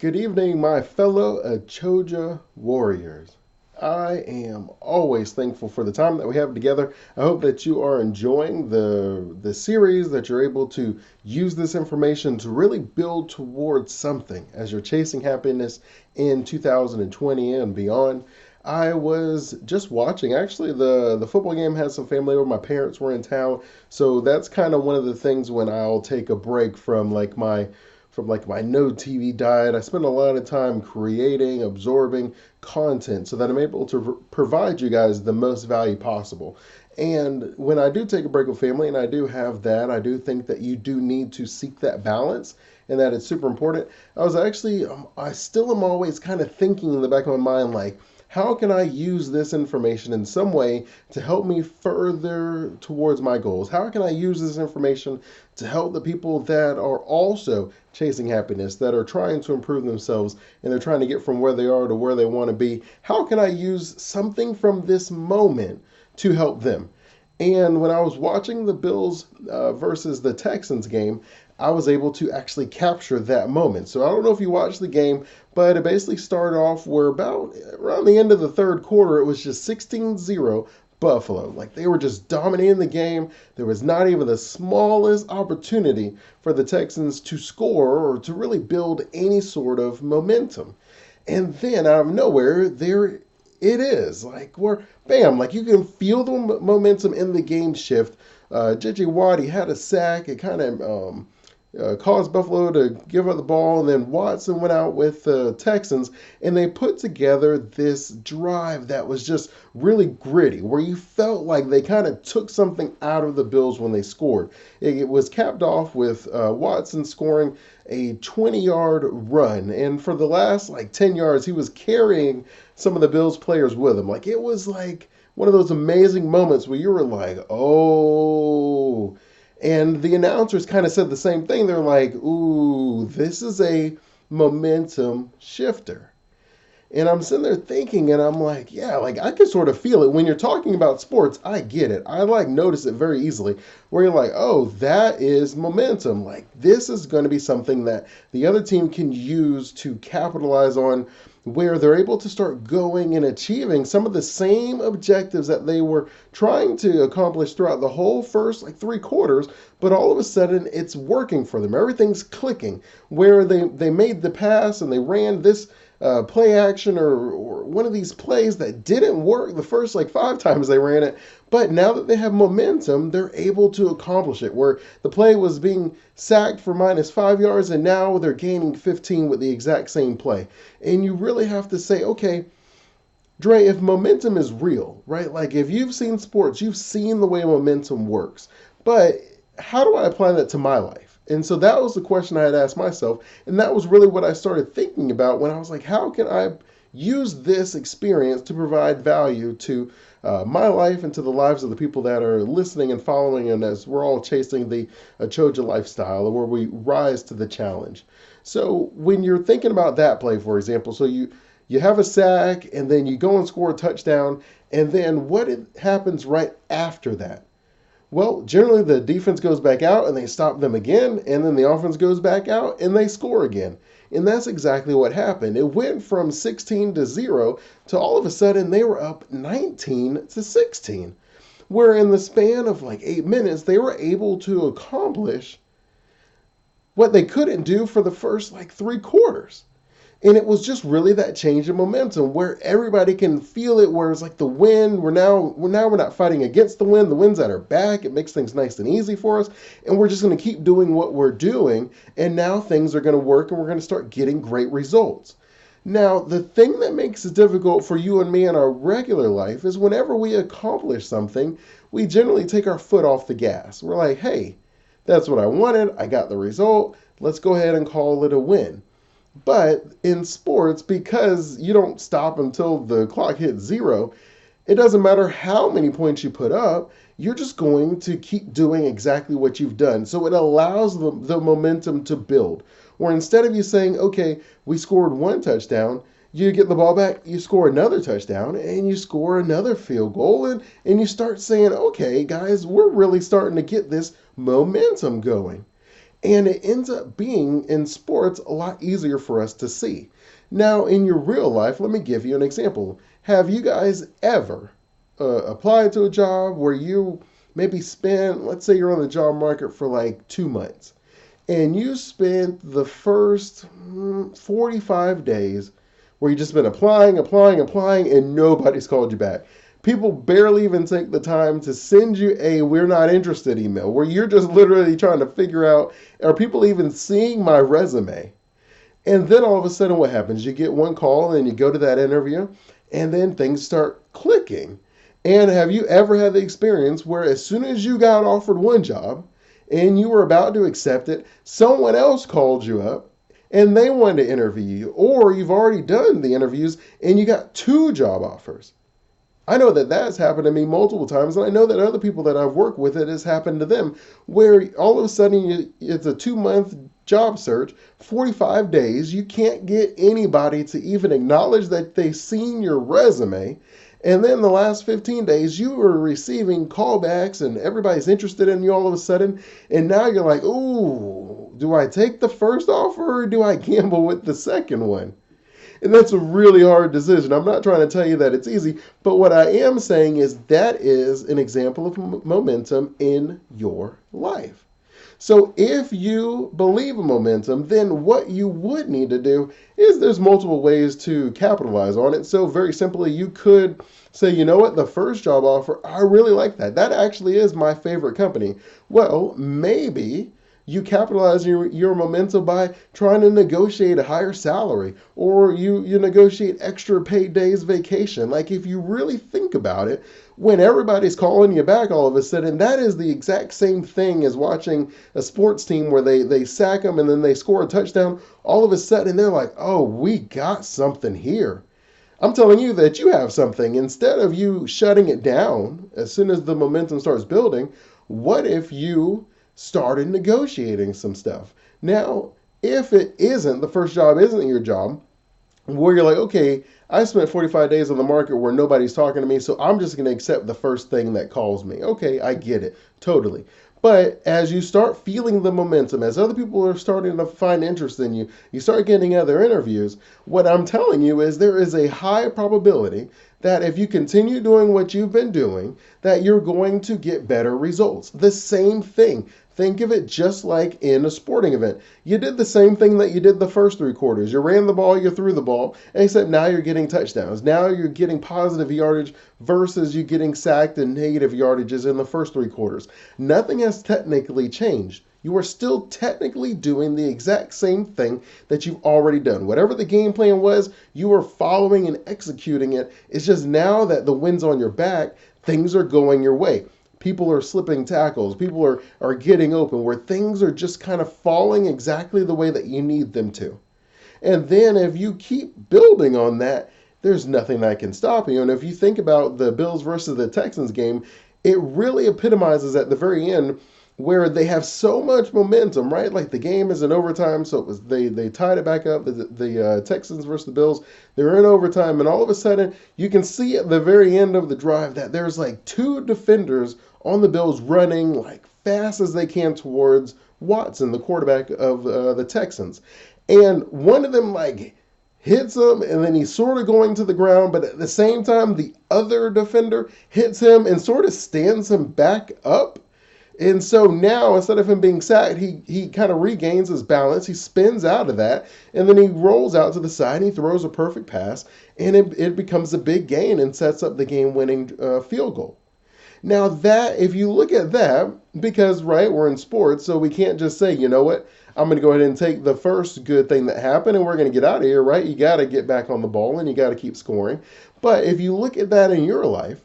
Good evening, my fellow Achoja warriors. I am always thankful for the time that we have together. I hope that you are enjoying the series, that you're able to use this information to really build towards something as you're chasing happiness in 2020 and beyond. I was just watching. Actually, the football game had some family over. My parents were in town, so that's kind of one of the things when I'll take a break from my no TV diet. I spend a lot of time creating, absorbing content so that I'm able to provide you guys the most value possible. And when I do take a break with family, and I do have that, I do think that you do need to seek that balance and that it's super important. I still am always kind of thinking in the back of my mind, like, how can I use this information in some way to help me further towards my goals? How can I use this information to help the people that are also chasing happiness, that are trying to improve themselves, and they're trying to get from where they are to where they want to be? How can I use something from this moment to help them? And when I was watching the Bills versus the Texans game, I was able to actually capture that moment. So I don't know if you watched the game, but it basically started off where about around the end of the third quarter, it was just 16-0 Buffalo. Like they were just dominating the game. There was not even the smallest opportunity for the Texans to score or to really build any sort of momentum. And then out of nowhere, there it is. Like we're bam, like you can feel the momentum in the game shift. JJ Watt, he had a sack. It kind of caused Buffalo to give up the ball, and then Watson went out with the Texans, and they put together this drive that was just really gritty, where you felt like they kind of took something out of the Bills when they scored. It was capped off with Watson scoring a 20-yard run, and for the last like 10 yards, he was carrying some of the Bills players with him. Like it was like one of those amazing moments where you were like, oh. And the announcers kind of said the same thing. They're like, ooh, this is a momentum shifter. And I'm sitting there thinking, and I'm like, yeah, like I can sort of feel it. When you're talking about sports, I get it. I like notice it very easily where you're like, oh, that is momentum. Like this is going to be something that the other team can use to capitalize on where they're able to start going and achieving some of the same objectives that they were trying to accomplish throughout the whole first like 3 quarters, but all of a sudden it's working for them. Everything's clicking where they made the pass and they ran this play action or one of these plays that didn't work the first like 5 times they ran it. But now that they have momentum, they're able to accomplish it. Where the play was being sacked for -5 yards, and now they're gaining 15 with the exact same play. And you really have to say, okay, Dre, if momentum is real, right? Like if you've seen sports, you've seen the way momentum works. But how do I apply that to my life? And so that was the question I had asked myself. And that was really what I started thinking about when I was like, how can I use this experience to provide value to my life and to the lives of the people that are listening and following, and as we're all chasing the Choja lifestyle where we rise to the challenge. So when you're thinking about that play, for example, so you have a sack and then you go and score a touchdown, and then what happens right after that? Well, generally the defense goes back out and they stop them again, and then the offense goes back out and they score again. And that's exactly what happened. It went from 16-0 to all of a sudden they were up 19-16. Where in the span of like 8 minutes, they were able to accomplish what they couldn't do for the first like 3 quarters. And it was just really that change in momentum where everybody can feel it, where it's like the wind, we're not fighting against the wind. The wind's at our back. It makes things nice and easy for us. And we're just going to keep doing what we're doing. And now things are going to work and we're going to start getting great results. Now, the thing that makes it difficult for you and me in our regular life is whenever we accomplish something, we generally take our foot off the gas. We're like, hey, that's what I wanted. I got the result. Let's go ahead and call it a win. But in sports, because you don't stop until the clock hits zero, it doesn't matter how many points you put up, you're just going to keep doing exactly what you've done. So it allows the momentum to build. Where instead of you saying, okay, we scored one touchdown, you get the ball back, you score another touchdown, and you score another field goal, and you start saying, okay, guys, we're really starting to get this momentum going. And it ends up being in sports a lot easier for us to see. Now, in your real life, let me give you an example. Have you guys ever applied to a job where you maybe spent, let's say you're on the job market for like 2 months, and you spent the first 45 days where you just been applying, and nobody's called you back? People barely even take the time to send you a "we're not interested" email, where you're just literally trying to figure out, are people even seeing my resume? And then all of a sudden, what happens? You get one call and you go to that interview, and then things start clicking. And have you ever had the experience where, as soon as you got offered one job and you were about to accept it, someone else called you up and they wanted to interview you? Or you've already done the interviews and you got two job offers. I know that that's happened to me multiple times, and I know that other people that I've worked with, it has happened to them, where all of a sudden it's a 2 month job search, 45 days, you can't get anybody to even acknowledge that they've seen your resume. And then the last 15 days, you are receiving callbacks and everybody's interested in you all of a sudden. And now you're like, ooh, do I take the first offer or do I gamble with the second one? And that's a really hard decision. I'm not trying to tell you that it's easy, but what I am saying is that is an example of momentum in your life. So if you believe in momentum, then what you would need to do is there's multiple ways to capitalize on it. So very simply, you could say, you know what, the first job offer, I really like that. That actually is my favorite company. Well, maybe you capitalize your momentum by trying to negotiate a higher salary, or you negotiate extra paid days vacation. Like, if you really think about it, when everybody's calling you back all of a sudden, that is the exact same thing as watching a sports team where they sack them and then they score a touchdown. All of a sudden they're like, oh, we got something here. I'm telling you that you have something. Instead of you shutting it down as soon as the momentum starts building, what if you started negotiating some stuff? Now, if it isn't, the first job isn't your job, where you're like, okay, I spent 45 days on the market where nobody's talking to me, so I'm just going to accept the first thing that calls me. Okay, I get it, totally. But as you start feeling the momentum, as other people are starting to find interest in you, you start getting other interviews. What I'm telling you is there is a high probability that if you continue doing what you've been doing, that you're going to get better results. The same thing. Think of it just like in a sporting event. You did the same thing that you did the first 3 quarters. You ran the ball, you threw the ball, except now you're getting touchdowns. Now you're getting positive yardage versus you getting sacked and negative yardages in the first 3 quarters. Nothing has technically changed. You are still technically doing the exact same thing that you've already done. Whatever the game plan was, you are following and executing it. It's just now that the wind's on your back, things are going your way. People are slipping tackles. People are getting open, where things are just kind of falling exactly the way that you need them to. And then if you keep building on that, there's nothing that can stop you. And if you think about the Bills versus the Texans game, it really epitomizes at the very end where they have so much momentum, right? Like, the game is in overtime, so it was they tied it back up. The Texans versus the Bills, they were in overtime, and all of a sudden you can see at the very end of the drive that there's like two defenders on the Bills running like fast as they can towards Watson, the quarterback of the Texans, and one of them like hits him, and then he's sort of going to the ground, but at the same time the other defender hits him and sort of stands him back up. And so now, instead of him being sacked, he kind of regains his balance. He spins out of that, and then he rolls out to the side, and he throws a perfect pass, and it becomes a big gain and sets up the game-winning field goal. Now that, if you look at that, because, right, we're in sports, so we can't just say, you know what, I'm going to go ahead and take the first good thing that happened and we're going to get out of here, right? You got to get back on the ball and you got to keep scoring. But if you look at that in your life,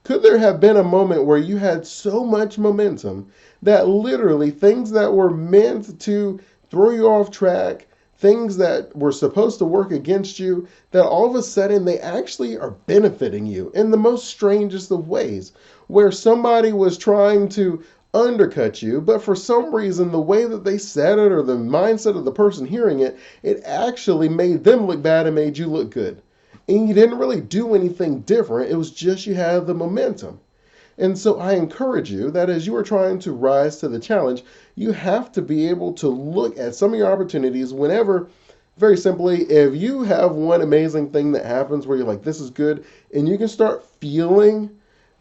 could there have been a moment where you had so much momentum that literally things that were meant to throw you off track, things that were supposed to work against you, that all of a sudden they actually are benefiting you in the most strangest of ways, where somebody was trying to undercut you, but for some reason the way that they said it or the mindset of the person hearing it, it actually made them look bad and made you look good. And you didn't really do anything different. It was just you had the momentum. And so I encourage you that as you are trying to rise to the challenge, you have to be able to look at some of your opportunities whenever, very simply, if you have one amazing thing that happens where you're like, this is good, and you can start feeling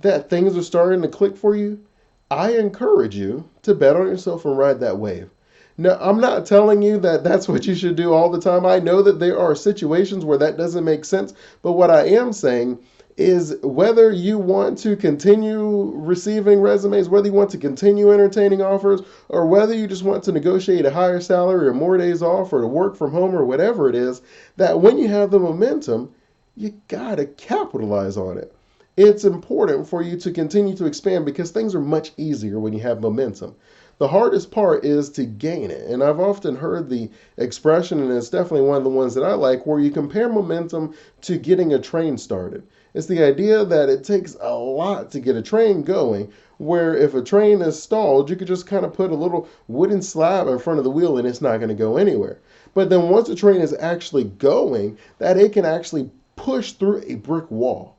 that things are starting to click for you, I encourage you to bet on yourself and ride that wave. Now, I'm not telling you that that's what you should do all the time. I know that there are situations where that doesn't make sense. But what I am saying is whether you want to continue receiving resumes, whether you want to continue entertaining offers, or whether you just want to negotiate a higher salary or more days off or to work from home or whatever it is, that when you have the momentum, you got to capitalize on it. It's important for you to continue to expand because things are much easier when you have momentum. The hardest part is to gain it. And I've often heard the expression, and it's definitely one of the ones that I like, where you compare momentum to getting a train started. It's the idea that it takes a lot to get a train going, where if a train is stalled, you could just kind of put a little wooden slab in front of the wheel and it's not going to go anywhere. But then once a train is actually going, that it can actually push through a brick wall.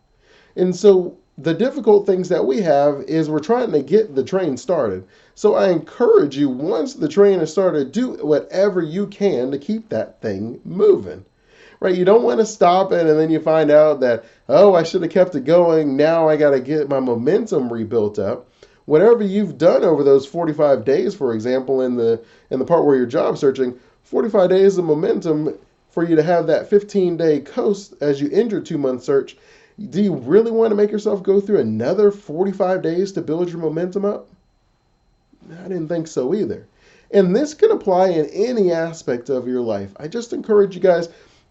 And so the difficult things that we have is we're trying to get the train started. So I encourage you, once the train is started, do whatever you can to keep that thing moving. Right? You don't want to stop it and then you find out that, oh, I should have kept it going. Now I got to get my momentum rebuilt up. Whatever you've done over those 45 days, for example, in the part where you're job searching, 45 days of momentum for you to have that 15-day coast as you end your 2-month search. Do you really want to make yourself go through another 45 days to build your momentum up? I didn't think so either. And this can apply in any aspect of your life. I just encourage you guys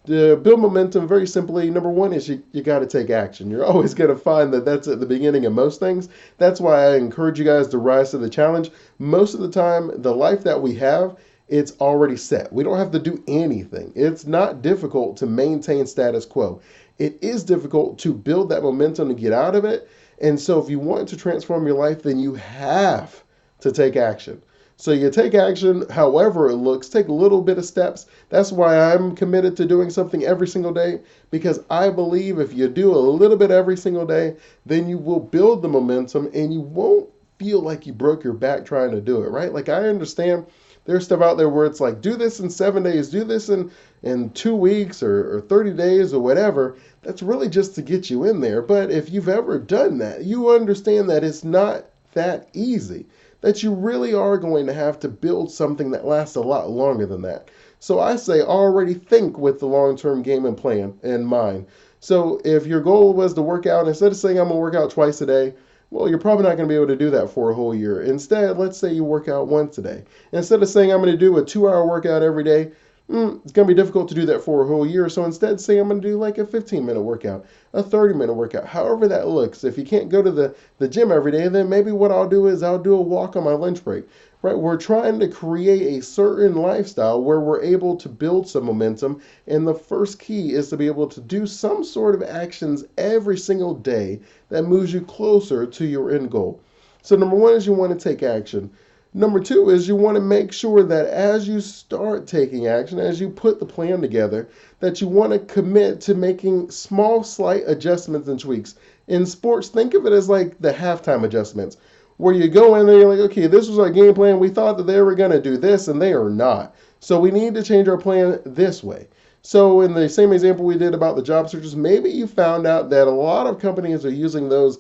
to build momentum very simply. Number one is you got to take action. You're always going to find that that's at the beginning of most things. That's why I encourage you guys to rise to the challenge. Most of the time, the life that we have, it's already set. We don't have to do anything. It's not difficult to maintain status quo. It is difficult to build that momentum to get out of it. And so if you want to transform your life, then you have to take action. So you take action however it looks, take a little bit of steps. That's why I'm committed to doing something every single day, because I believe if you do a little bit every single day, then you will build the momentum and you won't feel like you broke your back trying to do it, right? Like I understand there's stuff out there where it's like, do this in 7 days, do this in 2 weeks or 30 days or whatever. That's really just to get you in there. But if you've ever done that, you understand that it's not that easy, that you really are going to have to build something that lasts a lot longer than that. So I say already think with the long-term game and plan in mind. So if your goal was to work out, instead of saying I'm going to work out twice a day, well, you're probably not going to be able to do that for a whole year. Instead, let's say you work out once a day. Instead of saying I'm going to do a 2-hour workout every day, it's going to be difficult to do that for a whole year. So instead, say I'm going to do like a 15-minute workout, a 30-minute workout, however that looks. If you can't go to the gym every day, then maybe what I'll do is I'll do a walk on my lunch break. Right? We're trying to create a certain lifestyle where we're able to build some momentum. And the first key is to be able to do some sort of actions every single day that moves you closer to your end goal. So number one is you want to take action. Number two is you want to make sure that as you start taking action, as you put the plan together, that you want to commit to making small, slight adjustments and tweaks. In sports, think of it as like the halftime adjustments, where you go in there, you're like, okay, this was our game plan. We thought that they were going to do this, and they are not. So we need to change our plan this way. So in the same example we did about the job searches, maybe you found out that a lot of companies are using those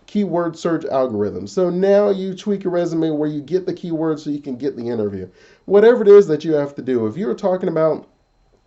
keyword search algorithms. So now you tweak your resume where you get the keywords so you can get the interview. Whatever it is that you have to do. If you're talking about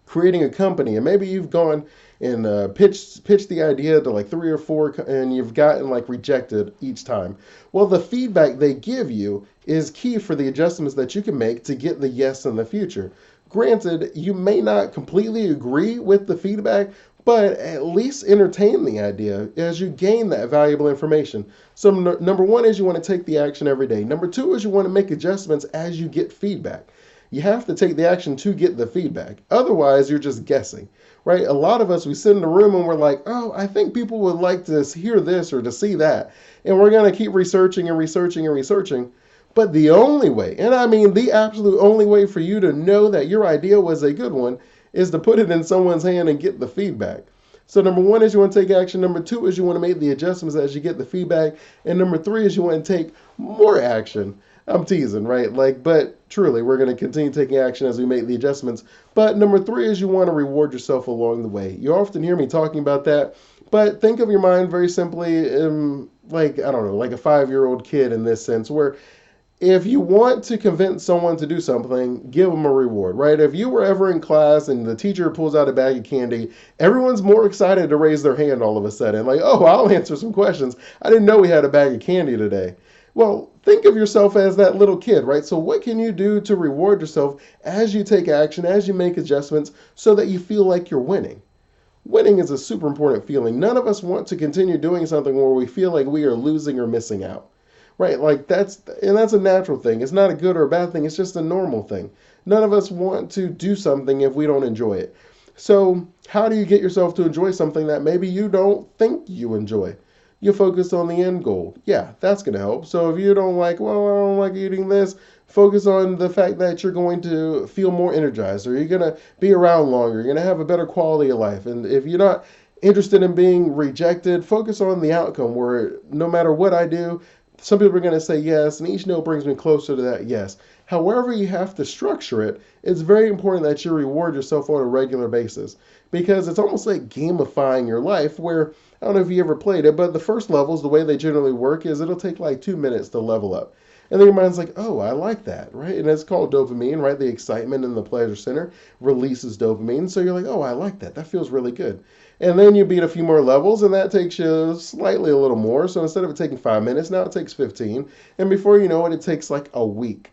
creating a company and maybe you've gone and pitched the idea to like 3 or 4 and you've gotten like rejected each time, well, the feedback they give you is key for the adjustments that you can make to get the yes in the future. Granted, you may not completely agree with the feedback, but at least entertain the idea as you gain that valuable information. So number one is you want to take the action every day. Number two is you want to make adjustments as you get feedback. You have to take the action to get the feedback. Otherwise, you're just guessing, right? A lot of us, we sit in the room and we're like, oh, I think people would like to hear this or to see that. And we're going to keep researching and researching and researching. But the only way, and I mean the absolute only way for you to know that your idea was a good one, is to put it in someone's hand and get the feedback. So number one is you want to take action. Number two is you want to make the adjustments as you get the feedback. And number three is you want to take more action. I'm teasing, right? Like, but truly, we're going to continue taking action as we make the adjustments. But number three is you want to reward yourself along the way. You often hear me talking about that, but think of your mind very simply, like, I don't know, like a 5-year-old kid in this sense, where if you want to convince someone to do something, give them a reward, right? If you were ever in class and the teacher pulls out a bag of candy, everyone's more excited to raise their hand all of a sudden. Like, oh, I'll answer some questions. I didn't know we had a bag of candy today. Well, think of yourself as that little kid, right? So, what can you do to reward yourself as you take action, as you make adjustments, so that you feel like you're winning? Winning is a super important feeling. None of us want to continue doing something where we feel like we are losing or missing out. Right, like that's a natural thing. It's not a good or a bad thing. It's just a normal thing. None of us want to do something if we don't enjoy it. So, how do you get yourself to enjoy something that maybe you don't think you enjoy? You focus on the end goal. Yeah, that's going to help. So, if you don't like, well, I don't like eating this, focus on the fact that you're going to feel more energized or you're going to be around longer. You're going to have a better quality of life. And if you're not interested in being rejected, focus on the outcome where no matter what I do, some people are going to say yes, and each no brings me closer to that yes. However, you have to structure it, it's very important that you reward yourself on a regular basis because it's almost like gamifying your life. Where I don't know if you ever played it, but the first levels, the way they generally work is it'll take like 2 minutes to level up. And then your mind's like, oh, I like that, right? And it's called dopamine, right? The excitement in the pleasure center releases dopamine. So you're like, oh, I like that. That feels really good. And then you beat a few more levels, and that takes you slightly a little more. So instead of it taking 5 minutes, now it takes 15. And before you know it, it takes like a week.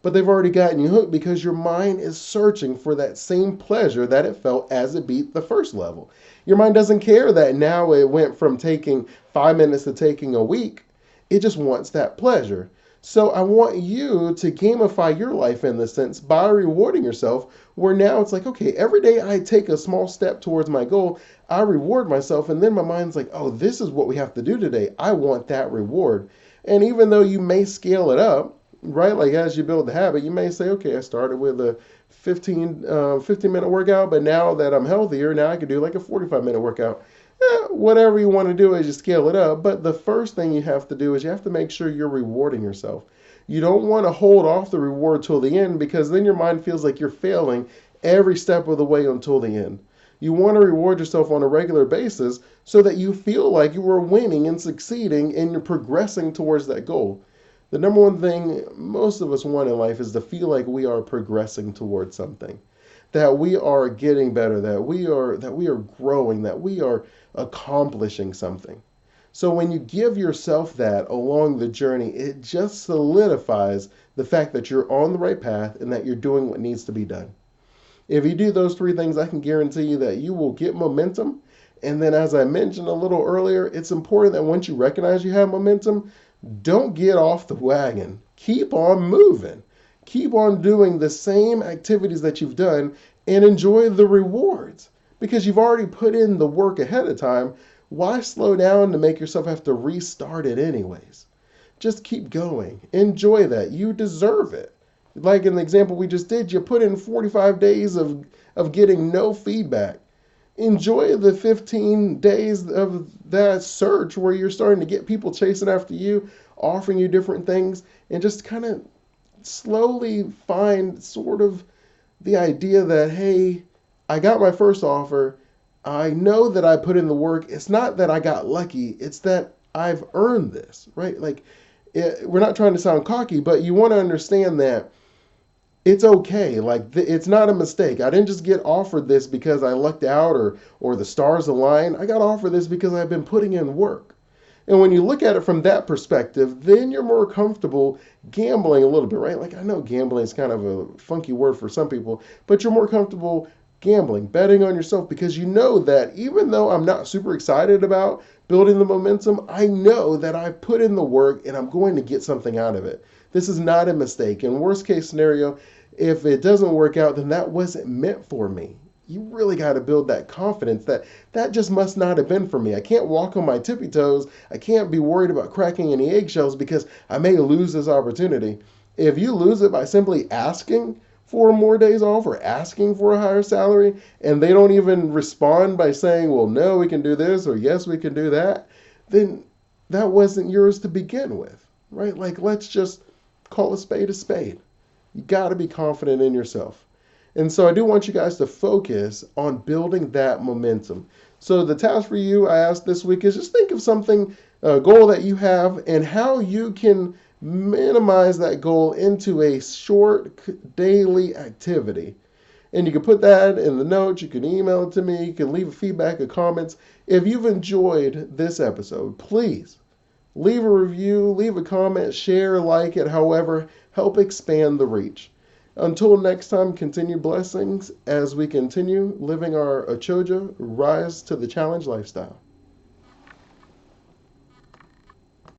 But they've already gotten you hooked because your mind is searching for that same pleasure that it felt as it beat the first level. Your mind doesn't care that now it went from taking 5 minutes to taking a week. It just wants that pleasure. So I want you to gamify your life in this sense by rewarding yourself, where now it's like, okay, every day I take a small step towards my goal, I reward myself, and then my mind's like, oh, this is what we have to do today. I want that reward. And even though you may scale it up, right, like as you build the habit, you may say, okay, I started with a 15-minute workout, but now that I'm healthier, now I can do like a 45-minute workout. Whatever you want to do as you scale it up. But the first thing you have to do is you have to make sure you're rewarding yourself. You don't want to hold off the reward till the end because then your mind feels like you're failing every step of the way until the end. You want to reward yourself on a regular basis so that you feel like you are winning and succeeding and you're progressing towards that goal. The number one thing most of us want in life is to feel like we are progressing towards something, that we are getting better, that we are growing, that we are accomplishing something. So when you give yourself that along the journey, it just solidifies the fact that you're on the right path and that you're doing what needs to be done. If you do those three things, I can guarantee you that you will get momentum. And then, as I mentioned a little earlier, it's important that once you recognize you have momentum, don't get off the wagon. Keep on moving. Keep on doing the same activities that you've done and enjoy the rewards because you've already put in the work ahead of time. Why slow down to make yourself have to restart it anyways? Just keep going. Enjoy that. You deserve it. Like in the example we just did, you put in 45 days of getting no feedback. Enjoy the 15 days of that search where you're starting to get people chasing after you, offering you different things, and just kind of slowly find sort of the idea that, hey, I got my first offer. I know that I put in the work. It's not that I got lucky. It's that I've earned this, right? Like, we're not trying to sound cocky, but you want to understand that it's okay. Like, it's not a mistake. I didn't just get offered this because I lucked out or the stars aligned. I got offered this because I've been putting in work. And when you look at it from that perspective, then you're more comfortable gambling a little bit, right? Like, I know gambling is kind of a funky word for some people, but you're more comfortable gambling, betting on yourself because you know that even though I'm not super excited about building the momentum, I know that I put in the work and I'm going to get something out of it. This is not a mistake. In worst case scenario, if it doesn't work out, then that wasn't meant for me. You really got to build that confidence that that just must not have been for me. I can't walk on my tippy toes. I can't be worried about cracking any eggshells because I may lose this opportunity. If you lose it by simply asking for more days off or asking for a higher salary, and they don't even respond by saying, well, no, we can do this, or yes, we can do that, then that wasn't yours to begin with, right? Like, let's just call a spade a spade. You got to be confident in yourself. And so I do want you guys to focus on building that momentum. So the task for you, I asked this week, is just think of something, a goal that you have, and how you can minimize that goal into a short daily activity. And you can put that in the notes, you can email it to me, you can leave a feedback or comments. If you've enjoyed this episode, please leave a review, leave a comment, share, like it, however, help expand the reach. Until next time, continue blessings as we continue living our Achoja Rise to the Challenge lifestyle.